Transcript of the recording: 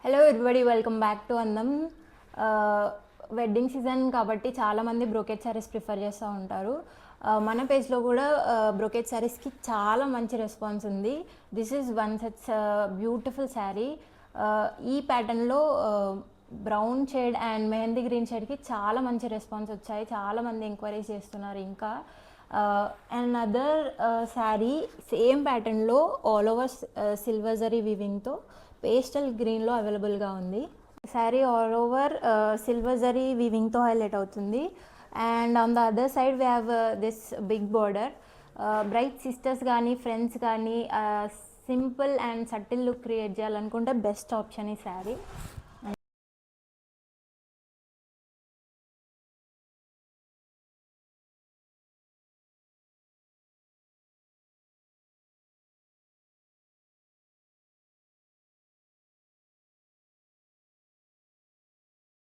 Hello everybody, welcome back to అందం. Wedding season కాబట్టి చాలామంది బ్రోకెట్ శారీస్ ప్రిఫర్ చేస్తూ ఉంటారు. మన పేజ్లో కూడా బ్రోకెట్ శారీస్కి చాలా మంచి రెస్పాన్స్ ఉంది. This is one such beautiful sari. ఈ ప్యాటర్న్లో brown shade and mehndi green షేడ్కి చాలా మంచి రెస్పాన్స్ వచ్చాయి. చాలామంది ఎంక్వైరీస్ చేస్తున్నారు. ఇంకా అండ్ అదర్ శారీ సేమ్ ప్యాటర్న్లో ఆల్ ఓవర్ సిల్వర్ జరీ వీవింగ్తో పేస్టల్ గ్రీన్లో అవైలబుల్గా ఉంది. Sari all over silver zari వీవింగ్తో హైలైట్ అవుతుంది. And on the other side we have this big border. Bright sisters కానీ ఫ్రెండ్స్ కానీ simple and subtle look create చేయాలనుకుంటే బెస్ట్ ఆప్షన్ ఈ శారీ.